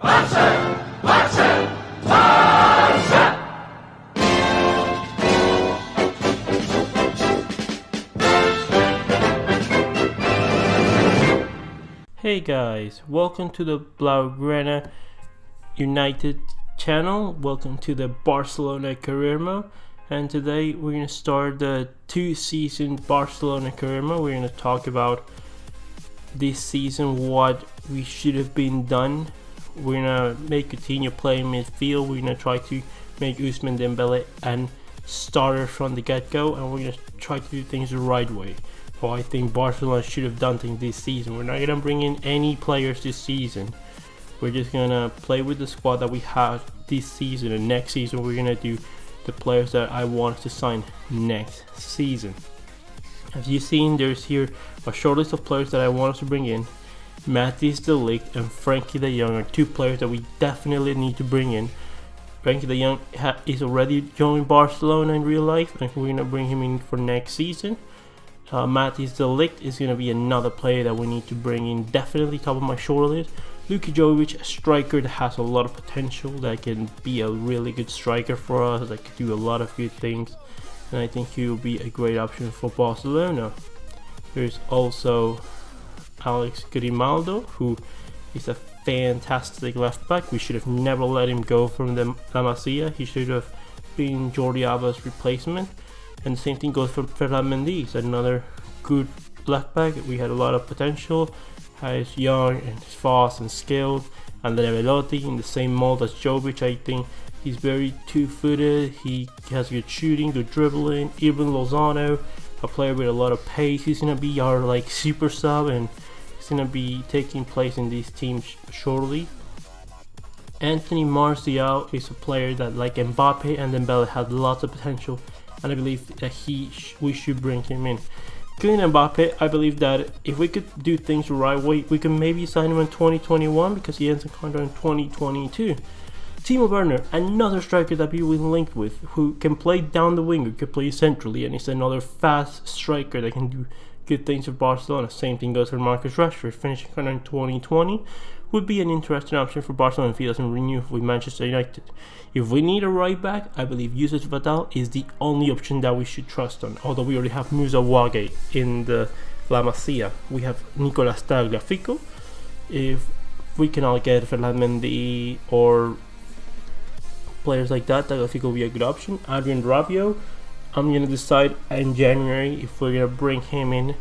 Hey guys, welcome to the Blaugrana United channel. Welcome to the Barcelona Career Mode, and today we're going to start the 2-season Barcelona Career Mode. We're going to talk about this season, what we should have been done. We're going to make Coutinho play in midfield. We're going to try to make Ousmane Dembele and starter from the get-go, and we're going to try to do things the right way. I think Barcelona should have done things this season. We're not going to bring in any players this season. We're just going to play with the squad that we have this season, and next season we're going to do the players that I want to sign next season. As you've seen, there's here a short list of players that I want us to bring in. Matthijs de Ligt and Frenkie de Jong are two players that we definitely need to bring in. Frenkie de Jong is already joined Barcelona in real life, and we're going to bring him in for next season. Matthijs de Ligt is going to be another player that we need to bring in, definitely top of my short list. Luka Jovic, a striker that has a lot of potential, that can be a really good striker for us, that could do a lot of good things, and I think he will be a great option for Barcelona. There's also Alex Grimaldo, who is a fantastic left back. We should have never let him go from the La Masia. He should have been Jordi Alba's replacement. And the same thing goes for Ferland Mendy, another good left back. We had a lot of potential. He's young and fast and skilled. And then Velotti in the same mold as Jovic. I think he's very two-footed. He has good shooting, good dribbling. Even Lozano, a player with a lot of pace. He's gonna be our super sub, and he's gonna be taking place in these teams shortly. Anthony Martial is a player that, like Mbappe and Dembele, had lots of potential, and I believe that we should bring him in. Kylian Mbappe, I believe that if we could do things the right way, we can maybe sign him in 2021 because he ends a contract in 2022. Timo Werner, another striker that we will link with, who can play down the wing, who can play centrally, and is another fast striker that can do good things for Barcelona. Same thing goes for Marcus Rashford, finishing contract in 2020. Would be an interesting option for Barcelona if he doesn't renew with Manchester United. If we need a right back, I believe Youssef Vidal is the only option that we should trust on, although we already have Musa Wage in the La Masia. We have Nicolas Tagliafico. If we cannot get Ferland Mendy or players like that, Tagliafico will be a good option. Adrien Rabiot, I'm going to decide in January if we're going to bring him in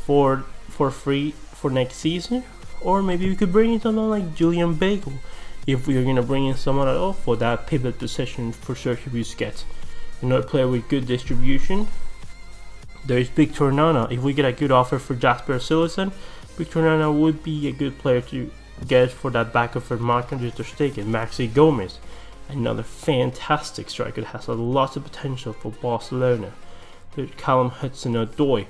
for free for next season, or maybe we could bring in someone like Julian Bagel if we are going to bring in someone at all for that pivot position for Sergio Busquets. Another player with good distribution. There is Victor Nana. If we get a good offer for Jasper Cillessen, Victor Nana would be a good player to get for that backup for Marc-Andre ter Stegen. Maxi Gomez, another fantastic striker that has a lot of potential for Barcelona. There's Callum Hudson-Odoi,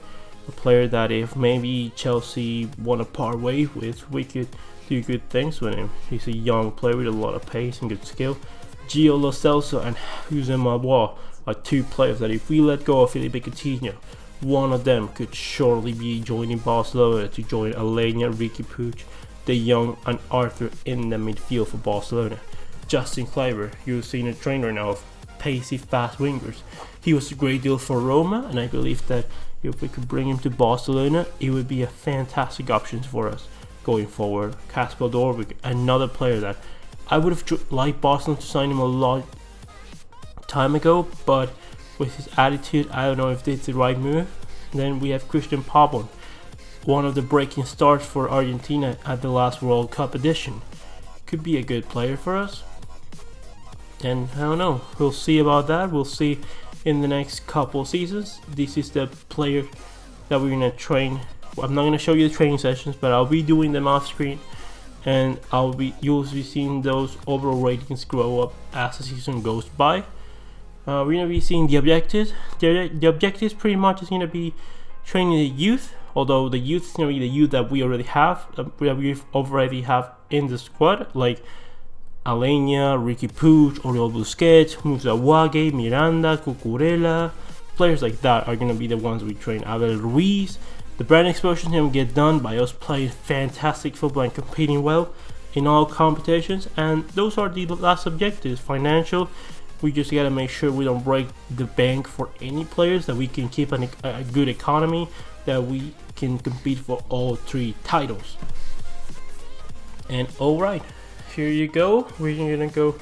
a player that if maybe Chelsea want to part ways with, we could do good things with him. He's a young player with a lot of pace and good skill. Gio Lo Celso and Houssem Aouar are two players that if we let go of Felipe Coutinho, one of them could surely be joining Barcelona to join Alenia, Ricky Puig, De Jong and Arthur in the midfield for Barcelona. Justin Kluivert, you've seen a trainer now of pacey, fast wingers. He was a great deal for Roma, and I believe that if we could bring him to Barcelona, it would be a fantastic option for us going forward. Kasper Dolberg, another player that I would have liked Barcelona to sign him a lot time ago, but with his attitude, I don't know if it's the right move. Then we have Christian Pabon, one of the breaking stars for Argentina at the last World Cup edition. Could be a good player for us, and I don't know, we'll see about that. We'll see in the next couple seasons. This is the player that we're gonna train. I'm not gonna show you the training sessions, but I'll be doing them off screen, and you'll be seeing those overall ratings grow up as the season goes by. We're gonna be seeing the objectives. The objectives pretty much is gonna be training the youth, although the youth is gonna be the youth that we already have, in the squad, like Alenia, Ricky Puig, Oriol Busquets, Musa Wage, Miranda, Cucurella. Players like that are gonna be the ones we train. Abel Ruiz. The brand exposure is gonna get done by us playing fantastic football and competing well in all competitions, and those are the last objectives. Financial, we just gotta make sure we don't break the bank for any players, that we can keep a good economy, that we can compete for all 3 titles. And alright, here you go. We're gonna go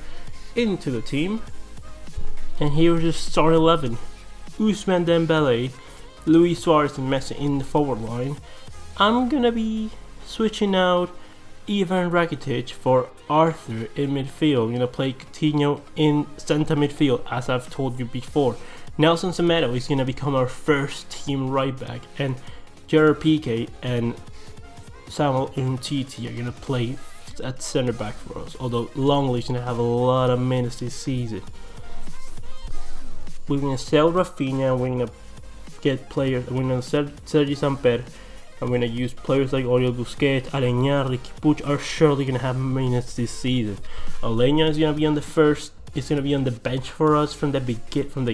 into the team, and here's the start 11. Ousmane Dembele, Luis Suarez and Messi in the forward line. I'm gonna be switching out Ivan Rakitic for Arthur in midfield. I'm gonna play Coutinho in center midfield, as I've told you before. Nelson Semedo is gonna become our first team right back, and Gerard Piqué and Samuel Umtiti are gonna play at center back for us. Although Longley's gonna have a lot of minutes this season. We're gonna sell Rafinha. We're gonna get players. We're gonna sell Sergi Samper. I'm gonna use players like Oriol Busquets, Aleñá, Ricky Puig are surely gonna have minutes this season. Aleñá is gonna be on the first. It's gonna be on the bench for us from the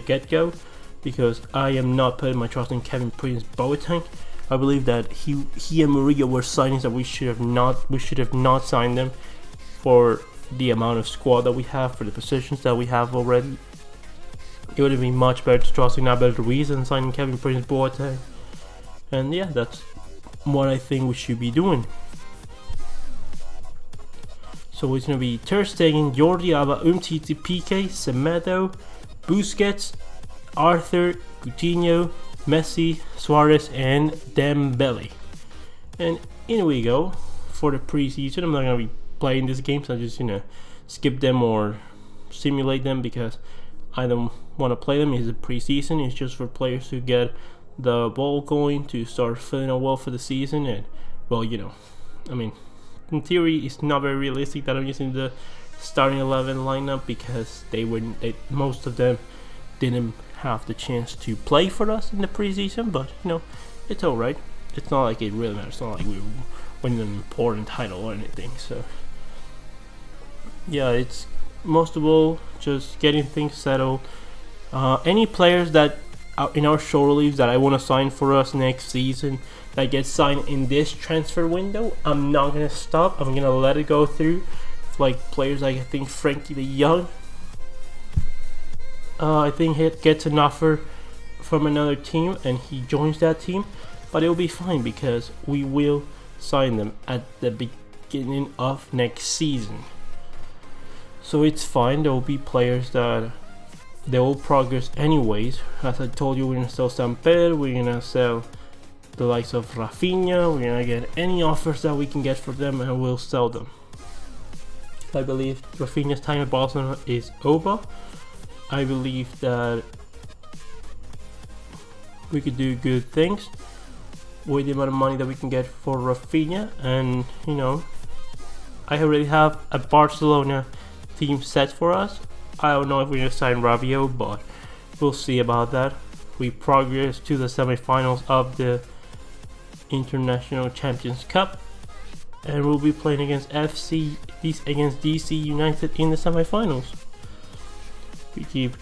get-go, because I am not putting my trust in Kevin Prince Boateng. I believe that he and Murillo were signings that we should have not signed them for the amount of squad that we have, for the positions that we have already. It would have been much better to trust in Abel Ruiz and signing Kevin Prince Boateng. And yeah, that's what I think we should be doing. So it's gonna be Ter Stegen, Jordi Alba, Umtiti, Piqué, Semedo, Busquets, Arthur, Coutinho, Messi, Suarez, and Dembele. And in we go for the preseason. I'm not gonna be playing these games. I'm just gonna skip them or simulate them because I don't want to play them. It's a preseason. It's just for players to get the ball going, to start feeling well for the season. And well, you know, I mean, in theory, it's not very realistic that I'm using the starting 11 lineup, because most of them didn't have the chance to play for us in the preseason. But you know, it's alright. It's not like it really matters. It's not like we're winning an important title or anything. So yeah, it's most of all just getting things settled. Any players that in our short leaves that I want to sign for us next season that gets signed in this transfer window, I'm not gonna stop. I'm gonna let it go through. Like players like, I think Frankie de Jong, I think he gets an offer from another team and he joins that team, but it'll be fine because we will sign them at the beginning of next season. So it's fine. There will be players that they will progress anyways. As I told you, we're gonna sell Samper, we're gonna sell the likes of Rafinha, we're gonna get any offers that we can get for them and we'll sell them. I believe Rafinha's time at Barcelona is over. I believe that we could do good things with the amount of money that we can get for Rafinha, and you know, I already have a Barcelona team set for us. I don't know if we're gonna sign Rabiot, but we'll see about that. We progress to the semi-finals of the International Champions Cup, and we'll be playing against DC United in the semi-finals. We keep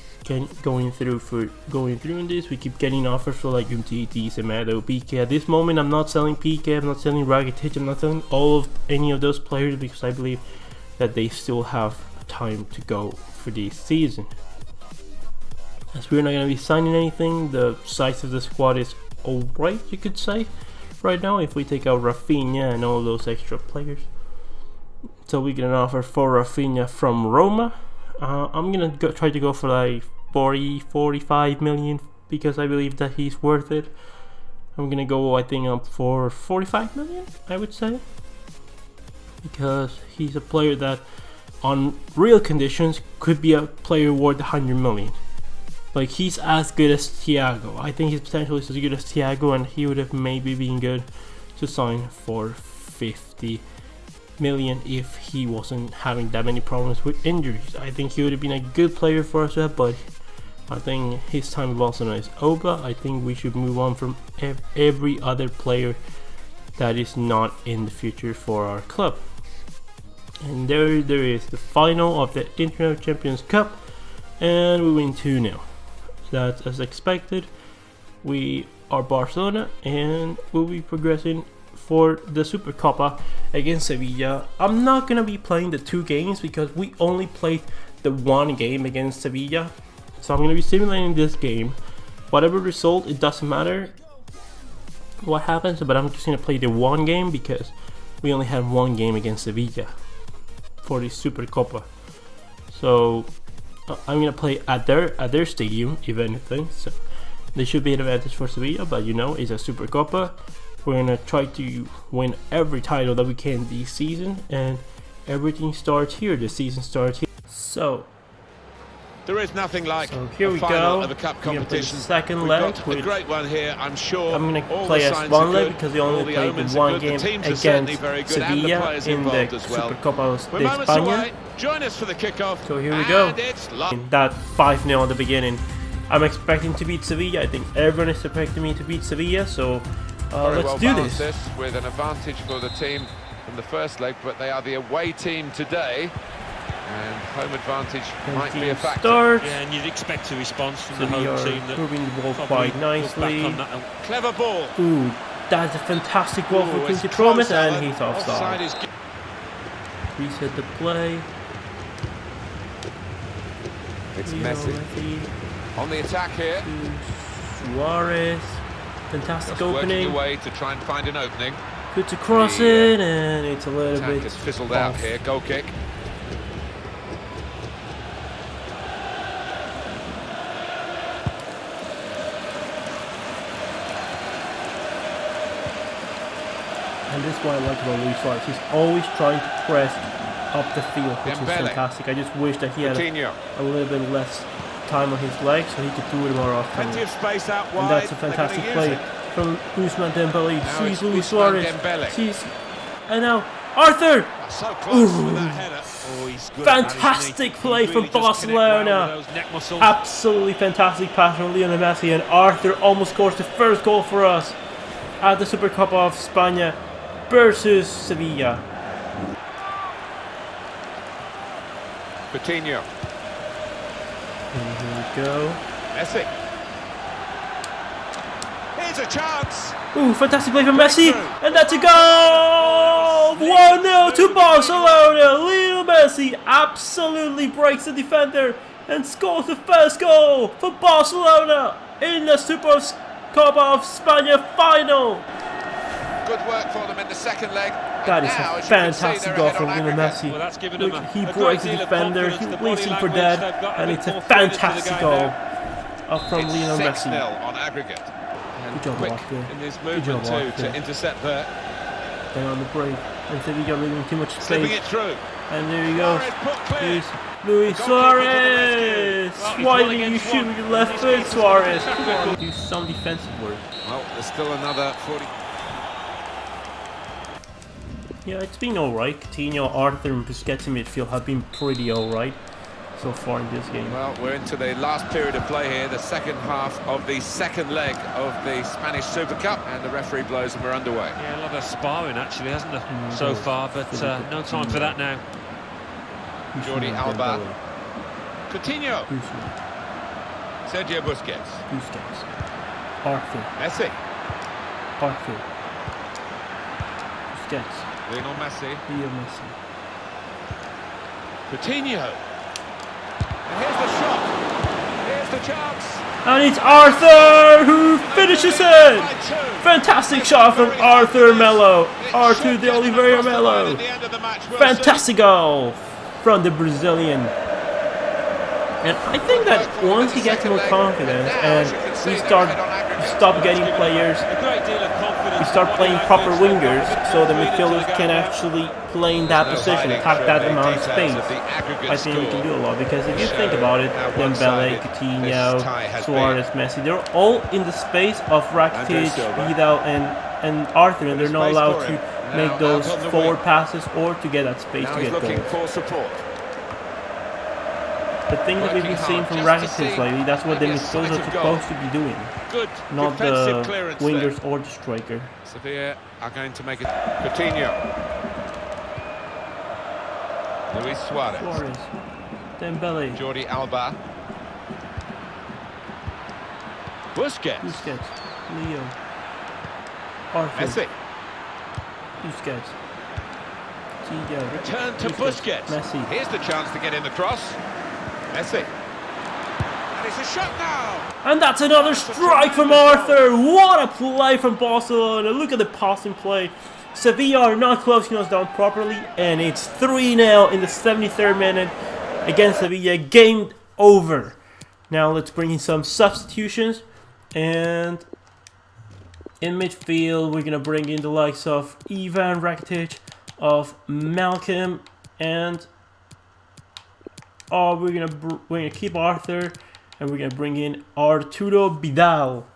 going through in this. We keep getting offers for like Umtiti, Semedo, Piqué. At this moment, I'm not selling Piqué, I'm not selling Rakitic, I'm not selling any of those players, because I believe that they still have time to go for this season. As we're not going to be signing anything, the size of the squad is alright, you could say, right now, if we take out Rafinha and all those extra players. So we get an offer for Rafinha from Roma. I'm going to try to go for like 45 million, because I believe that he's worth it. I'm going to go, I think, up for 45 million, I would say, because he's a player that on real conditions could be a player worth 100 million. Like, he's as good as Thiago. I think his potential is as good as Thiago, and he would have maybe been good to sign for 50 million if he wasn't having that many problems with injuries. I think he would have been a good player for us to have, but I think his time with Barcelona is over. I think we should move on from every other player that is not in the future for our club. And there is the final of the International Champions Cup, and we win 2-0. That's as expected. We are Barcelona, and we'll be progressing for the Supercopa against Sevilla. I'm not gonna be playing the 2 games because we only played the 1 game against Sevilla. So I'm gonna be simulating this game. Whatever result, it doesn't matter what happens, but I'm just gonna play the 1 game because we only had 1 game against Sevilla for the Supercopa. So I'm gonna play at their stadium, if anything. So there should be an advantage for Sevilla, but you know, it's a Supercopa. We're gonna try to win every title that we can this season, and everything starts here. The season starts here. So there is nothing like here we go. Of a cup competition. Second leg. Got a great one here, I'm sure. I'm gonna play as one leg because we only played the 1 game against Sevilla in the Supercopa de España. Join us for the kickoff. So here we go. That 5-0 at the beginning. I'm expecting to beat Sevilla. I think everyone is expecting me to beat Sevilla. So let's do this. With an advantage for the team from the first leg, but they are the away team today. And home advantage might be a factor. Starts. Yeah, and you'd expect a response from Sevilla the home team. That moving the ball quite nicely. Clever ball. Ooh, that's a fantastic ball for Coutinho Promise, and he's offside. Reset the play. It's Messi on the attack here. Suarez, fantastic Just opening. Working away to try and find an opening. Good to cross it, and it's a little bit Has fizzled out here. Goal kick. And this is what I like about Luis Suarez. He's always trying to press up the field, which is fantastic. I just wish that he had a little bit less time on his legs so he could do it more often. Plenty of space out wide. And that's a fantastic play from Ousmane Dembele. Sees Luis Suarez. Sees, and now Arthur. So close with that header. Oh, he's good. Fantastic play from Barcelona. Absolutely fantastic pass from Lionel Messi, and Arthur almost scores the first goal for us at the Supercopa of España versus Sevilla. Coutinho. And here we go. Messi. Here's a chance. Ooh, fantastic play from Messi, and that's a goal! 1-0 to Barcelona. Lionel Messi absolutely breaks the defender and scores the first goal for Barcelona in the Supercopa of España final. Good work for them in the second leg. That is a fantastic goal from Lionel Messi. Well, that's given Look, him he breaks the defender, he leaves him for dead, and it's a fantastic goal from Lionel Messi. 6-0 on aggregate. Good job, Quick Arthur. in his movement too to intercept there. Then on the break, and Sevilla leaving too much Slipping space. it through. And there he goes. Clear. Luis Suarez! Why didn't you shoot with your left foot, Suarez? Do some defensive work. Well, there's still another 40. Yeah, it's been alright. Coutinho, Arthur, and Busquets in midfield have been pretty alright so far in this game. Well, we're into the last period of play here, the second half of the second leg of the Spanish Super Cup, and the referee blows and we're underway. Yeah, a lot of sparring actually, hasn't there, so far, but no time for that now. Jordi Alba. Coutinho. Sergio Busquets. Arthur. Messi. Arthur. Busquets. Lionel Messi. Leo Messi. Coutinho. And here's the shot. Here's the chance. And it's Arthur who finishes it! Fantastic shot from Arthur Melo. Arthur de Oliveira Melo. Fantastic goal from the Brazilian. And I think that once he gets more confidence and we stop getting players, we start playing proper wingers, so the midfielders can actually play in that position, attack that amount of space. I think we can do a lot, because if you think about it, Dembele, Coutinho, Suarez, Messi, they're all in the space of Rakitic, Vidal, and Arthur, and they're not allowed to make those forward passes or to get that space to get goals. The thing that we've been seeing from Rakitic lately, that's what the midfielders are supposed to be doing. Not the wingers or the striker. Sevilla are going to make it. Coutinho. Luis Suarez. Dembele. Jordi Alba. Busquets. Leo. Arthur. Messi. Busquets. Return to Busquets. Messi. Here's the chance to get in the cross. Messi. And it's a shot now. And that's another strike from Arthur. What a play from Barcelona. Look at the passing play. Sevilla are not closing us down properly, and it's 3-0 in the 73rd minute against Sevilla. Game over. Now let's bring in some substitutions, and in midfield we're gonna bring in the likes of Ivan Rakitic, of Malcolm, and we're gonna keep Arthur, and we're gonna bring in Arturo Vidal,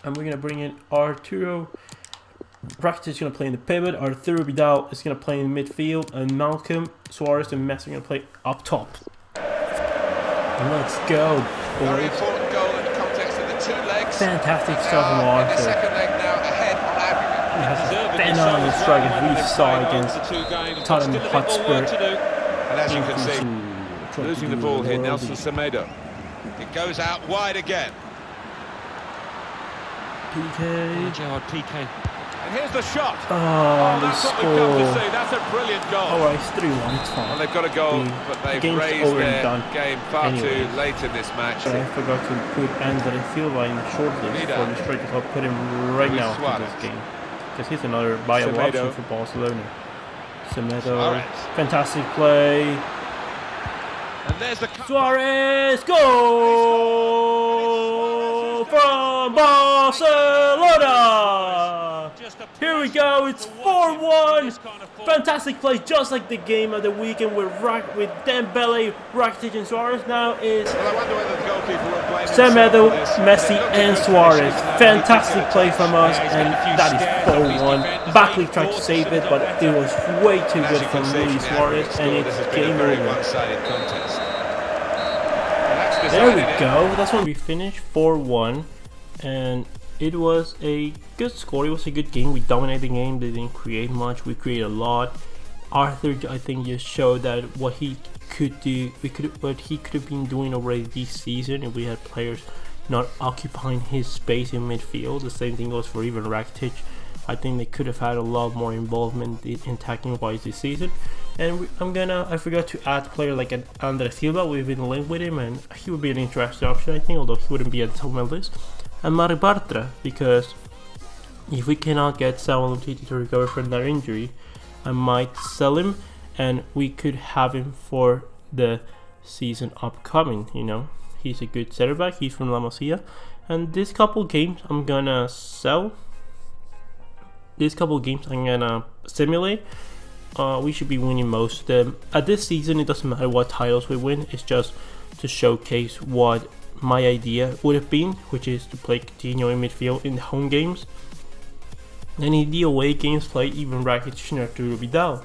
and we're gonna bring in Arturo. Rakitic is going to play in the pivot, Arturo Vidal is going to play in midfield, and Malcolm, Suarez, and Messi are going to play up top. Let's go, Very boys. important goal in the context of the two legs. Fantastic stuff from In the Arthur. second leg now, ahead on aggregate. He has a phenomenal strike, as we saw against Tottenham Hotspur. And as you can see, losing the ball here, Nelson Semedo. It goes out wide again. PK. Gerard PK. And here's the shot. Oh, they That's what we've come to score. see. That's a brilliant goal. Alright, it's 3-1, it's Well, fine. they've got a goal, The but they've game's raised over and their done game far anyway. too late in this match. But I forgot to put Andre Silva in the shortlist Vida. for the strike, so I'll put him right Luis now for Suarez. this game. Because he's another viable Semedo. option for Barcelona. Semedo, Suarez. fantastic play. And there's the cut. Suarez, goal from Barcelona! Here we go, it's 4-1. Fantastic play, just like the game of the weekend with Dembele, Rakitic, and Suarez. Now is Well, I wonder whether the goalkeeper will blame Semedo, himself for this. Messi, It looked and good Suarez. finishing. Fantastic play from us, and that is 4-1. Bakley tried to save it, but it was way too As good you from can see Luis from the Suarez, aggregate and score, it's this has been a game very over. one-sided contest. And that's There we decided it. go. That's when we finished 4-1, and it was a good score. It was a good game. We dominated the game. They didn't create much. We created a lot. Arthur, I think, just showed that what he could do. What he could have been doing already this season if we had players not occupying his space in midfield. The same thing goes for even Rakitic. I think they could have had a lot more involvement in attacking wise this season. And I forgot to add a player like an Andre Silva. We've been linked with him, and he would be an interesting option, I think, although he wouldn't be at the top of my list. And Mari Bartra, because if we cannot get Samuel Umtiti to recover from that injury, I might sell him, and we could have him for the season upcoming. You know, he's a good center back. He's from La Masia, and this couple games I'm gonna sell. This couple games I'm gonna simulate. We should be winning most of them. At this season, it doesn't matter what titles we win. It's just to showcase what my idea would have been, which is to play Coutinho in midfield in the home games, and in the away games play even Rakitic and Arturo Vidal,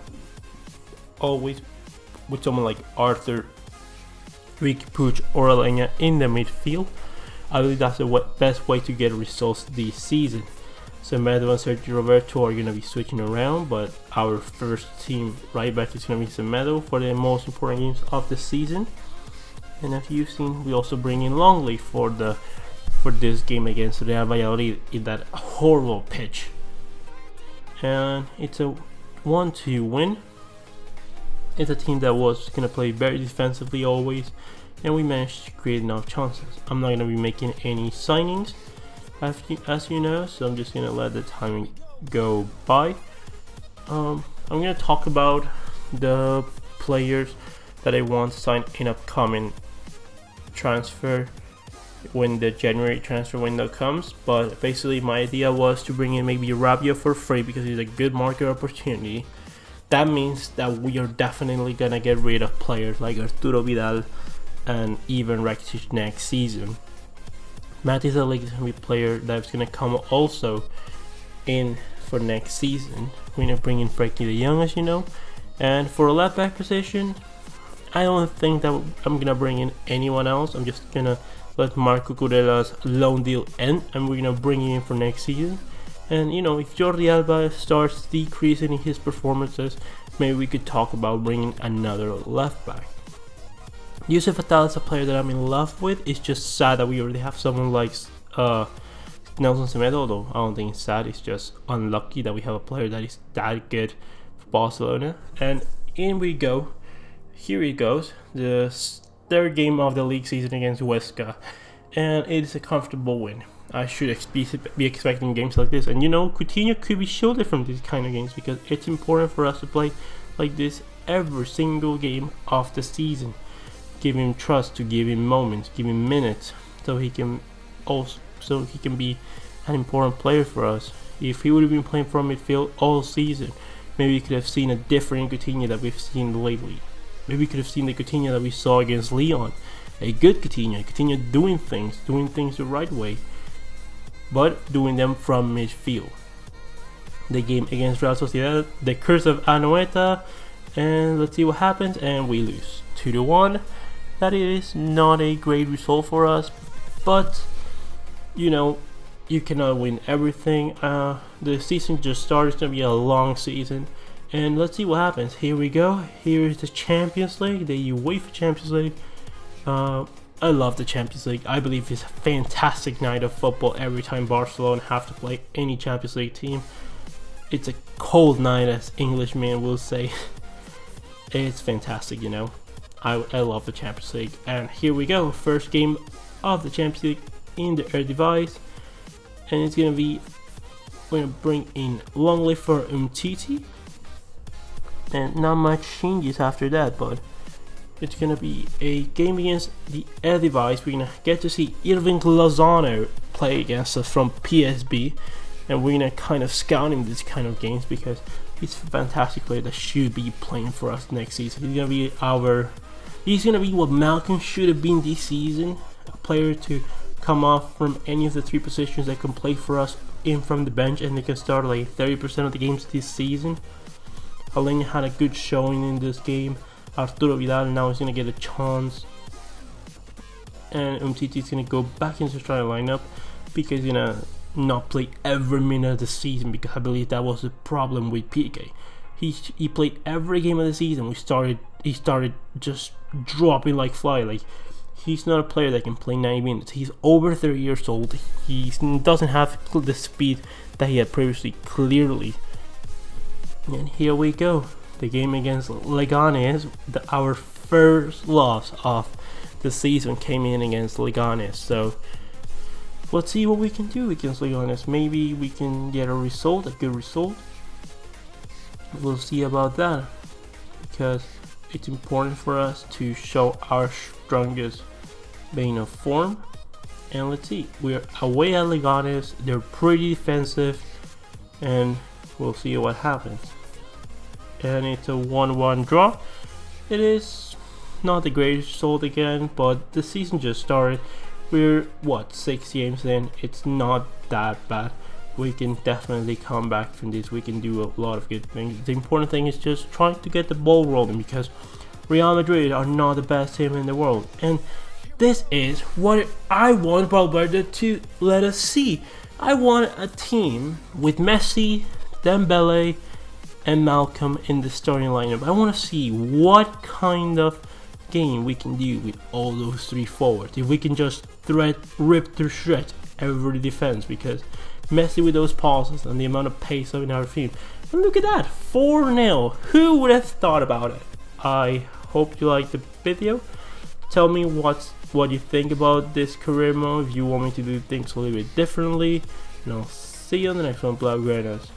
always with someone like Arthur, Ricky Puig, or Alenya in the midfield. I believe that's the best way to get results this season. Semedo and Sergio Roberto are going to be switching around, but our first team right back is going to be Semedo for the most important games of the season. And as you've seen, we also bring in Longley for this game against Real Valladolid in that horrible pitch. And it's a 1-2 win. It's a team that was going to play very defensively always, and we managed to create enough chances. I'm not going to be making any signings, as you know, so I'm just going to let the time go by. I'm going to talk about the players that I want to sign in upcoming transfer when the January transfer window comes. But basically my idea was to bring in maybe Rabia for free because it's a good market opportunity. That means that we are definitely gonna get rid of players like Arturo Vidal and even Rakitic next season. Matty Zelig is gonna be a player that's gonna come also in for next season. We're gonna bring in Frankie de Jong, as you know, and for a left back position, I don't think that I'm gonna bring in anyone else. I'm just gonna let Marco Curella's loan deal end, and we're gonna bring him in for next season. And you know, if Jordi Alba starts decreasing in his performances, maybe we could talk about bringing another left back. Yusuf Attal is a player that I'm in love with. It's just sad that we already have someone like Nelson Semedo, although I don't think it's sad. It's just unlucky that we have a player that is that good for Barcelona. And in we go. Here it goes. The third game of the league season against Huesca. And it is a comfortable win. I should be expecting games like this. And you know, Coutinho could be shielded from these kind of games because it's important for us to play like this every single game of the season. Give him trust, to give him moments, give him minutes, so he can be an important player for us. If he would have been playing from midfield all season, maybe we could have seen a different Coutinho that we've seen lately. Maybe we could have seen the Coutinho that we saw against Leon. A good Coutinho doing things the right way, but doing them from midfield. The game against Real Sociedad, the curse of Anoeta, and let's see what happens, and we lose 2-1. That is not a great result for us, but you know, you cannot win everything. The season just started. It's gonna be a long season, and let's see what happens. Here we go. Here is the Champions League, the UEFA Champions League. I love the Champions League. I believe it's a fantastic night of football every time Barcelona have to play any Champions League team. It's a cold night, as Englishmen will say. It's fantastic, you know. I love the Champions League. And here we go. First game of the Champions League in the Eredivisie. And it's going to be, we're going to bring in Longley for Umtiti. And not much changes after that, but it's going to be a game against the Eredivisie. We're going to get to see Irving Lozano play against us from PSB. And we're going to kind of scout him this kind of games because he's a fantastic player that should be playing for us next season. He's going to be what Malcolm should have been this season. A player to come off from any of the three positions that can play for us in from the bench, and they can start like 30% of the games this season. Alenia had a good showing in this game. Arturo Vidal now is going to get a chance, and Umtiti is going to go back into the starting lineup because he's going to not play every minute of the season, because I believe that was the problem with PK. He played every game of the season. He started just dropping like fly. Like, he's not a player that can play 90 minutes. He's over 30 years old. He doesn't have the speed that he had previously, clearly. And here we go. The game against Leganes, our first loss of the season came in against Leganes. So let's see what we can do against Leganes. Maybe we can get a good result. We'll see about that, because it's important for us to show our strongest vein of form. And let's see, we're away at Leganes. They're pretty defensive, and we'll see what happens. And it's a 1-1 draw. It is not the greatest result again, but the season just started. We're 6 games in. It's not that bad. We can definitely come back from this. We can do a lot of good things. The important thing is just trying to get the ball rolling, because Real Madrid are not the best team in the world. And this is what I want Valverde to let us see. I want a team with Messi, Dembele, and Malcolm in the starting lineup. I want to see what kind of game we can do with all those three forwards. If we can just rip through shreds every defense, because Messi with those passes and the amount of pace in our team. And look at that, 4-0. Who would have thought about it? I hope you liked the video. Tell me what you think about this career mode. If you want me to do things a little bit differently. And I'll see you on the next one, Blaugranas.